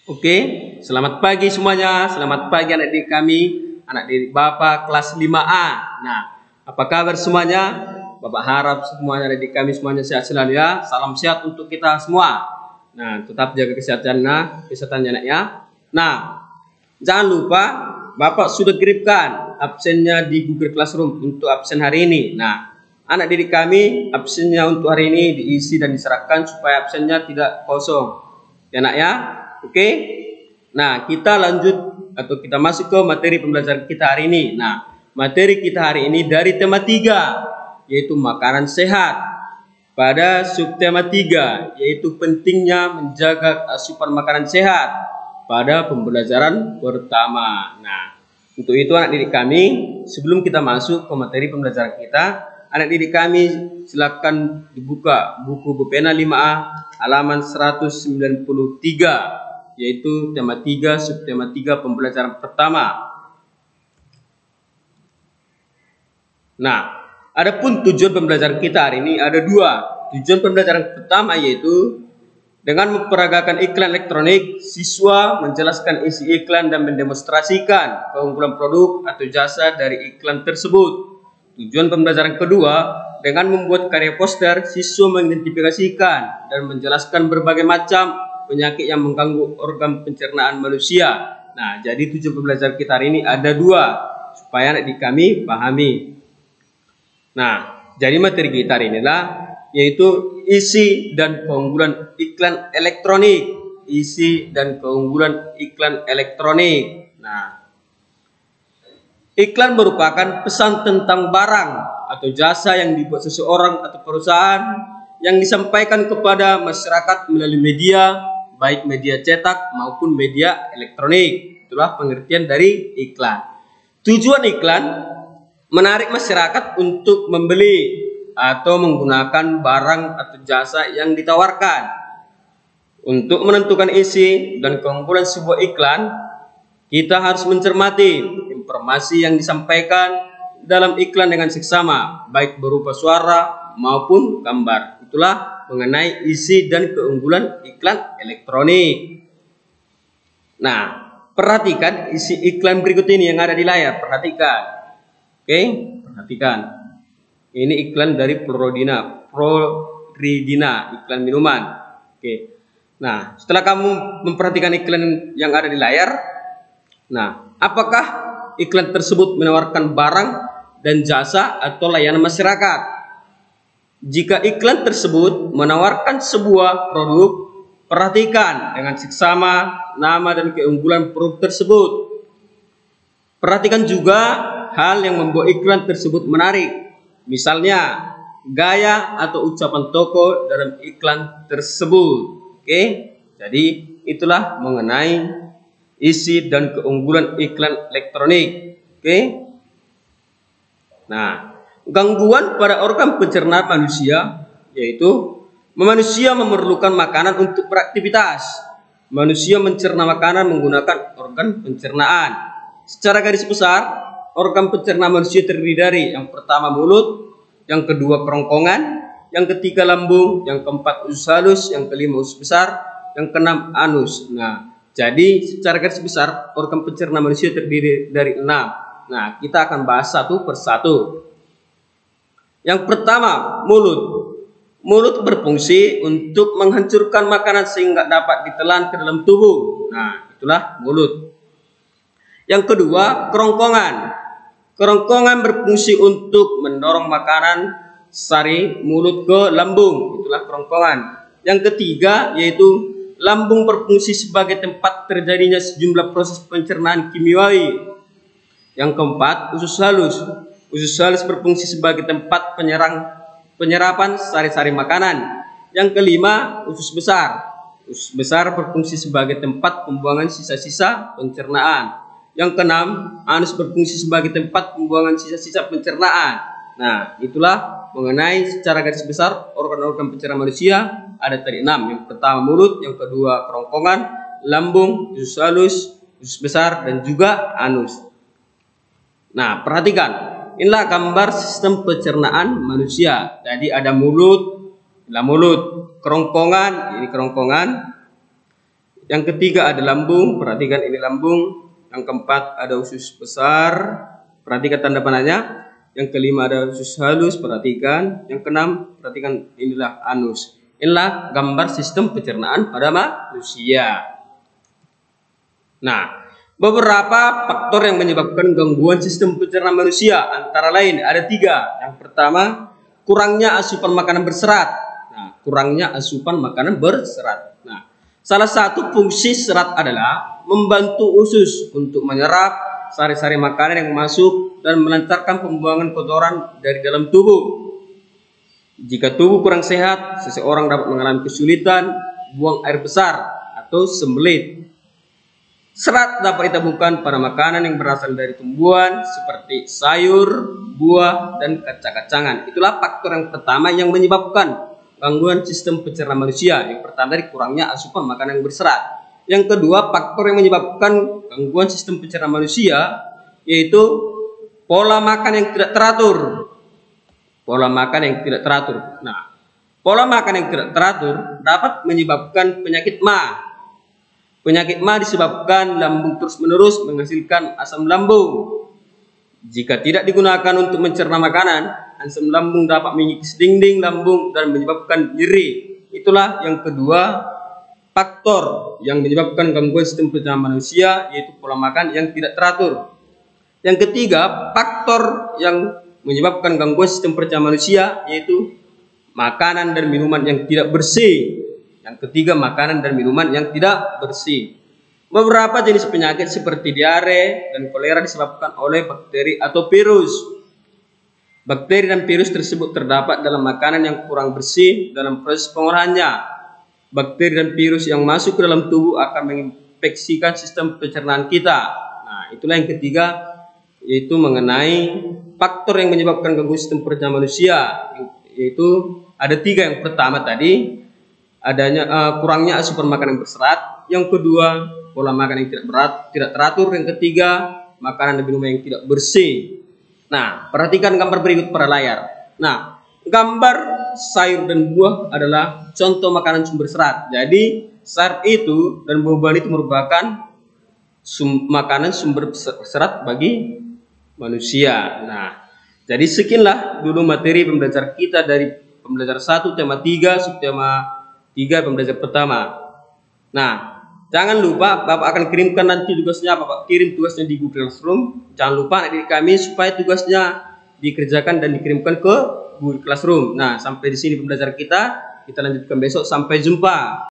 Oke, selamat pagi semuanya. Selamat pagi anak didik kami, anak didik Bapak kelas 5A. Nah, apa kabar semuanya? Bapak harap semuanya anak didik kami semuanya sehat selalu ya. Salam sehat untuk kita semua. Nah, tetap jaga kesehatannya anak ya. Nah, jangan lupa Bapak sudah kirimkan absennya di Google Classroom untuk absen hari ini. Nah, anak didik kami absennya untuk hari ini diisi dan diserahkan supaya absennya tidak kosong. Ya nak ya. Oke. Nah, kita lanjut atau kita masuk ke materi pembelajaran kita hari ini. Nah, materi kita hari ini dari tema 3 yaitu makanan sehat. Pada subtema 3 yaitu pentingnya menjaga asupan makanan sehat pada pembelajaran pertama. Nah, untuk itu anak didik kami, sebelum kita masuk ke materi pembelajaran kita, anak didik kami silakan dibuka buku Bupena 5A halaman 193 yaitu tema 3 subtema 3 pembelajaran pertama. Nah, adapun tujuan pembelajaran kita hari ini ada 2. Tujuan pembelajaran pertama yaitu dengan memperagakan iklan elektronik, siswa menjelaskan isi iklan dan mendemonstrasikan keunggulan produk atau jasa dari iklan tersebut. Tujuan pembelajaran kedua, dengan membuat karya poster, siswa mengidentifikasikan dan menjelaskan berbagai macam penyakit yang mengganggu organ pencernaan manusia. Nah, jadi tujuan pembelajaran kita hari ini ada 2 supaya anak didik kami pahami. Nah, jadi materi kita hari inilah yaitu isi dan keunggulan iklan elektronik. Isi dan keunggulan iklan elektronik. Nah, iklan merupakan pesan tentang barang atau jasa yang dibuat seseorang atau perusahaan yang disampaikan kepada masyarakat melalui media, baik media cetak maupun media elektronik. Itulah pengertian dari iklan. Tujuan iklan menarik masyarakat untuk membeli atau menggunakan barang atau jasa yang ditawarkan. Untuk menentukan isi dan keunggulan sebuah iklan, kita harus mencermati informasi yang disampaikan dalam iklan dengan seksama, baik berupa suara maupun gambar. Itulah mengenai isi dan keunggulan iklan elektronik. Nah, perhatikan isi iklan berikut ini yang ada di layar. Perhatikan. Oke, perhatikan. Ini iklan dari Floridina, iklan minuman. Oke. Nah, setelah kamu memperhatikan iklan yang ada di layar, nah, apakah iklan tersebut menawarkan barang dan jasa atau layanan masyarakat? Jika iklan tersebut menawarkan sebuah produk, perhatikan dengan seksama nama dan keunggulan produk tersebut. Perhatikan juga hal yang membuat iklan tersebut menarik. Misalnya, gaya atau ucapan toko dalam iklan tersebut. Oke, jadi itulah mengenai isi dan keunggulan iklan elektronik. Oke. Nah, gangguan pada organ pencernaan manusia yaitu manusia memerlukan makanan untuk beraktivitas. Manusia mencerna makanan menggunakan organ pencernaan. Secara garis besar, organ pencernaan manusia terdiri dari yang pertama mulut, yang kedua kerongkongan, yang ketiga lambung, yang keempat usus halus, yang kelima usus besar, yang keenam anus. Nah, jadi secara garis besar organ pencernaan manusia terdiri dari 6. Nah, kita akan bahas satu persatu. Yang pertama, mulut. Mulut berfungsi untuk menghancurkan makanan sehingga dapat ditelan ke dalam tubuh. Nah, itulah mulut. Yang kedua, kerongkongan. Kerongkongan berfungsi untuk mendorong makanan sari mulut ke lambung. Itulah kerongkongan. Yang ketiga, yaitu lambung berfungsi sebagai tempat terjadinya sejumlah proses pencernaan kimiawi. Yang keempat, usus halus. Usus halus berfungsi sebagai tempat penyerapan sari-sari makanan. Yang kelima, usus besar. Usus besar berfungsi sebagai tempat pembuangan sisa-sisa pencernaan. Yang keenam, anus berfungsi sebagai tempat pembuangan sisa-sisa pencernaan. Nah, itulah mengenai secara garis besar organ-organ pencernaan manusia ada tadi 6. Yang pertama mulut, yang kedua kerongkongan, lambung, usus halus, usus besar, dan juga anus. Nah, perhatikan. Inilah gambar sistem pencernaan manusia. Jadi ada mulut, kerongkongan, ini kerongkongan, Yang ketiga ada lambung, perhatikan ini lambung. Yang keempat ada usus besar, perhatikan tanda panahnya. Yang kelima ada usus halus, perhatikan. Yang keenam, perhatikan inilah anus. Inilah gambar sistem pencernaan pada manusia. Nah, beberapa faktor yang menyebabkan gangguan sistem pencernaan manusia antara lain ada 3. Yang pertama, kurangnya asupan makanan berserat. Nah, kurangnya asupan makanan berserat. Nah, salah satu fungsi serat adalah membantu usus untuk menyerap sari-sari makanan yang masuk dan melancarkan pembuangan kotoran dari dalam tubuh. Jika tubuh kurang sehat, seseorang dapat mengalami kesulitan buang air besar atau sembelit. Serat dapat ditemukan pada makanan yang berasal dari tumbuhan seperti sayur, buah, dan kacang-kacangan. Itulah faktor yang pertama yang menyebabkan gangguan sistem pencernaan manusia. Yang pertama dari kurangnya asupan makanan yang berserat. Yang kedua, faktor yang menyebabkan gangguan sistem pencernaan manusia yaitu pola makan yang tidak teratur. Pola makan yang tidak teratur. Nah, pola makan yang tidak teratur dapat menyebabkan penyakit MA. Penyakit MA disebabkan lambung terus-menerus menghasilkan asam lambung. Jika tidak digunakan untuk mencerna makanan, asam lambung dapat mengikis dinding lambung dan menyebabkan nyeri. Itulah yang kedua faktor yang menyebabkan gangguan sistem pencernaan manusia, yaitu pola makan yang tidak teratur. Yang ketiga, faktor yang menyebabkan gangguan sistem pencernaan manusia yaitu makanan dan minuman yang tidak bersih. Yang ketiga, makanan dan minuman yang tidak bersih. Beberapa jenis penyakit seperti diare dan kolera disebabkan oleh bakteri atau virus. Bakteri dan virus tersebut terdapat dalam makanan yang kurang bersih dalam proses pengolahannya. Bakteri dan virus yang masuk ke dalam tubuh akan menginfeksikan sistem pencernaan kita. Nah, itulah yang ketiga, yaitu mengenai faktor yang menyebabkan gangguan sistem pencernaan manusia. Yaitu ada 3. Yang pertama tadi, adanya kurangnya asupan makanan yang berserat. Yang kedua, pola makan yang tidak teratur. Yang ketiga, makanan dan minuman yang tidak bersih. Nah, perhatikan gambar berikut pada layar. Nah, gambar sayur dan buah adalah contoh makanan sumber serat. Jadi sayur itu dan buah-buahan itu merupakan makanan sumber serat bagi manusia. Nah, jadi sekianlah dulu materi pembelajaran kita dari pembelajaran 1 tema 3 subtema 3 pembelajaran pertama. Nah, jangan lupa Bapak akan kirimkan nanti tugasnya, Bapak kirim tugasnya di Google Classroom. Jangan lupa adik kami supaya tugasnya dikerjakan dan dikirimkan ke Google Classroom. Nah, sampai di sini pembelajaran kita. Kita lanjutkan besok. Sampai jumpa.